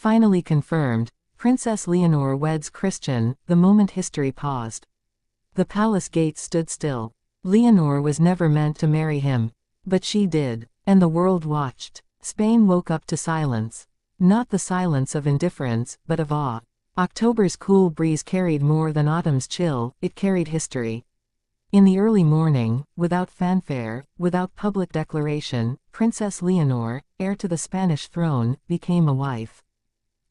Finally confirmed, Princess Leonor weds Christian. The moment history paused. The palace gates stood still. Leonor was never meant to marry him. But she did. And the world watched. Spain woke up to silence. Not the silence of indifference, but of awe. October's cool breeze carried more than autumn's chill, it carried history. In the early morning, without fanfare, without public declaration, Princess Leonor, heir to the Spanish throne, became a wife.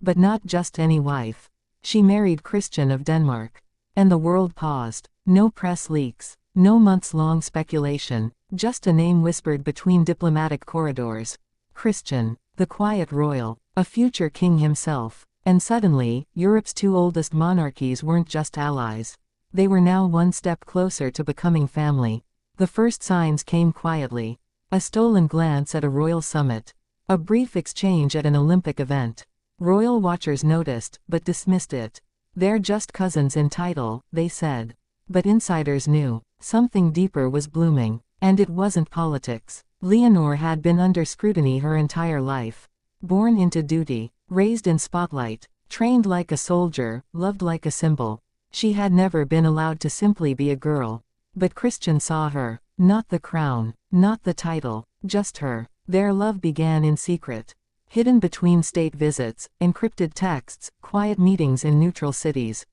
But not just any wife. She married Christian of Denmark. And the world paused. No press leaks. No months-long speculation. Just a name whispered between diplomatic corridors. Christian. The quiet royal. A future king himself. And suddenly, Europe's two oldest monarchies weren't just allies. They were now one step closer to becoming family. The first signs came quietly. A stolen glance at a royal summit. A brief exchange at an Olympic event. Royal watchers noticed, but dismissed it. They're just cousins in title, they said. But insiders knew. Something deeper was blooming. And it wasn't politics. Leonor had been under scrutiny her entire life. Born into duty. Raised in spotlight. Trained like a soldier, loved like a symbol. She had never been allowed to simply be a girl. But Christian saw her. Not the crown. Not the title. Just her. Their love began in secret. Hidden between state visits, encrypted texts, quiet meetings in neutral cities.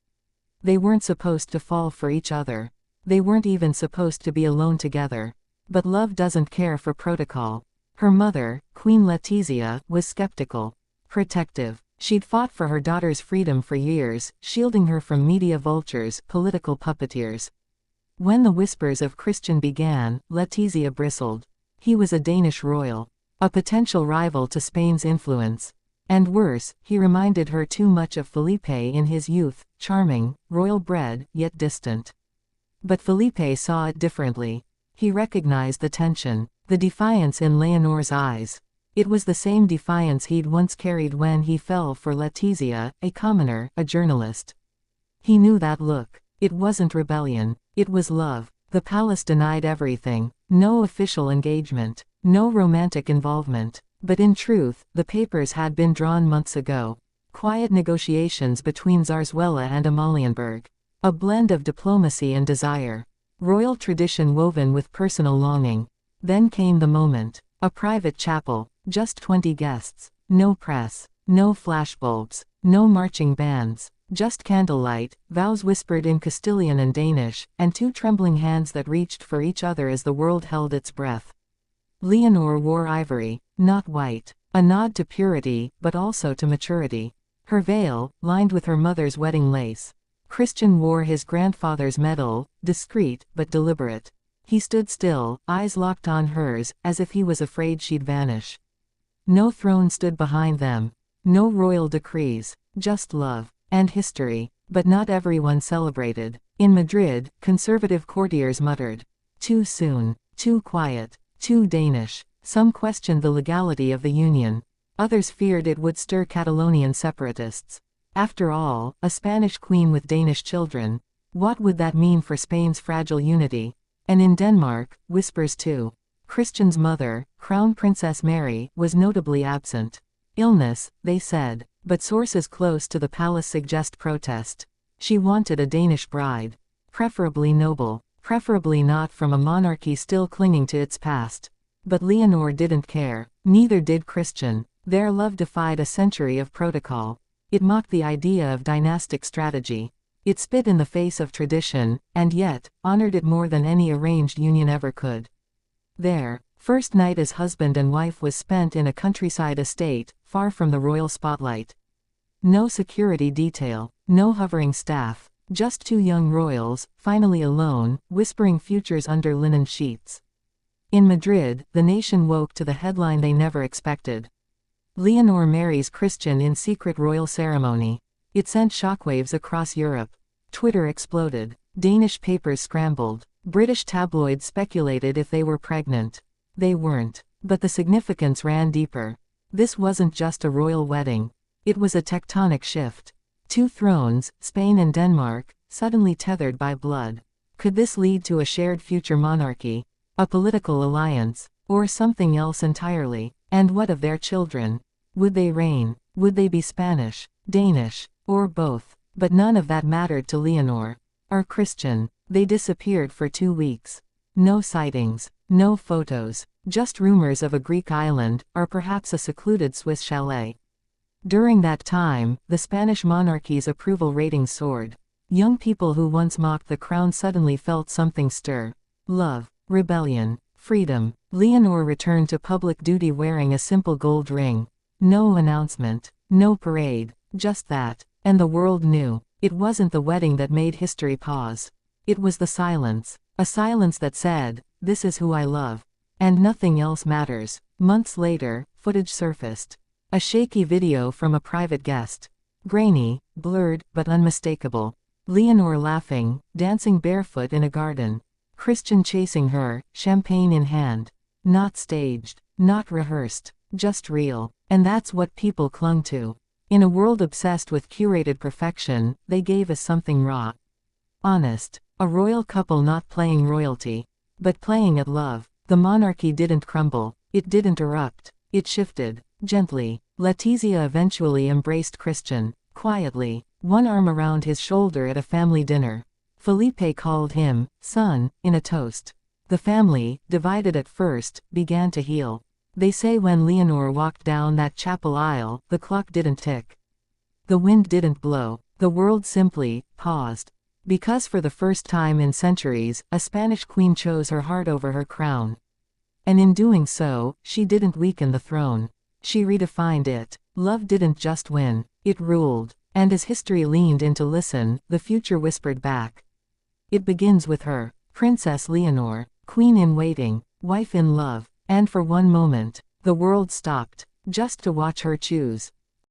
They weren't supposed to fall for each other. They weren't even supposed to be alone together. But love doesn't care for protocol. Her mother, Queen Letizia, was skeptical. Protective. She'd fought for her daughter's freedom for years, shielding her from media vultures, political puppeteers. When the whispers of Christian began, Letizia bristled. He was a Danish royal. A potential rival to Spain's influence. And worse, he reminded her too much of Felipe in his youth, charming, royal-bred, yet distant. But Felipe saw it differently. He recognized the tension, the defiance in Leonor's eyes. It was the same defiance he'd once carried when he fell for Letizia, a commoner, a journalist. He knew that look. It wasn't rebellion. It was love. The palace denied everything. No official engagement. No romantic involvement. But in truth, the papers had been drawn months ago. Quiet negotiations between Zarzuela and Amalienburg. A blend of diplomacy and desire. Royal tradition woven with personal longing. Then came the moment. A private chapel. Just 20 guests. No press. No flashbulbs. No marching bands. Just candlelight, vows whispered in Castilian and Danish, and two trembling hands that reached for each other as the world held its breath. Leonor wore ivory, not white. A nod to purity, but also to maturity. Her veil, lined with her mother's wedding lace. Christian wore his grandfather's medal, discreet, but deliberate. He stood still, eyes locked on hers, as if he was afraid she'd vanish. No throne stood behind them. No royal decrees. Just love. And history. But not everyone celebrated. In Madrid, conservative courtiers muttered. Too soon. Too quiet. Too Danish. Some questioned the legality of the union. Others feared it would stir Catalonian separatists. After all, a Spanish queen with Danish children. What would that mean for Spain's fragile unity? And in Denmark, whispers too. Christian's mother, Crown Princess Mary, was notably absent. Illness, they said, but sources close to the palace suggest protest. She wanted a Danish bride. Preferably noble. Preferably not from a monarchy still clinging to its past. But Leonor didn't care. Neither did Christian. Their love defied a century of protocol. It mocked the idea of dynastic strategy. It spit in the face of tradition, and yet, honored it more than any arranged union ever could. Their first night as husband and wife was spent in a countryside estate, far from the royal spotlight. No security detail, no hovering staff, just two young royals, finally alone, whispering futures under linen sheets. In Madrid, the nation woke to the headline they never expected. Leonor marries Christian in secret royal ceremony. It sent shockwaves across Europe. Twitter exploded. Danish papers scrambled. British tabloids speculated if they were pregnant. They weren't. But the significance ran deeper. This wasn't just a royal wedding. It was a tectonic shift. Two thrones, Spain and Denmark, suddenly tethered by blood. Could this lead to a shared future monarchy? A political alliance? Or something else entirely? And what of their children? Would they reign? Would they be Spanish, Danish, or both? But none of that mattered to Leonor. Or Christian. They disappeared for 2 weeks. No sightings, no photos, just rumors of a Greek island, or perhaps a secluded Swiss chalet. During that time, the Spanish monarchy's approval ratings soared. Young people who once mocked the crown suddenly felt something stir. Love, rebellion, freedom. Leonor returned to public duty wearing a simple gold ring. No announcement, no parade, just that. And the world knew. It wasn't the wedding that made history pause. It was the silence. A silence that said, "This is who I love. And nothing else matters." Months later, footage surfaced. A shaky video from a private guest. Grainy, blurred, but unmistakable. Leonor laughing, dancing barefoot in a garden. Christian chasing her, champagne in hand. Not staged, not rehearsed, just real. And that's what people clung to. In a world obsessed with curated perfection, they gave us something raw. Honest. A royal couple not playing royalty, but playing at love. The monarchy didn't crumble. It didn't erupt. It shifted. Gently. Letizia eventually embraced Christian. Quietly. One arm around his shoulder at a family dinner. Felipe called him, son, in a toast. The family, divided at first, began to heal. They say when Leonor walked down that chapel aisle, the clock didn't tick. The wind didn't blow. The world simply paused. Because for the first time in centuries, a Spanish queen chose her heart over her crown. And in doing so, she didn't weaken the throne. She redefined it. Love didn't just win, it ruled. And as history leaned in to listen, the future whispered back. It begins with her, Princess Leonor, queen in waiting, wife in love. And for one moment, the world stopped, just to watch her choose.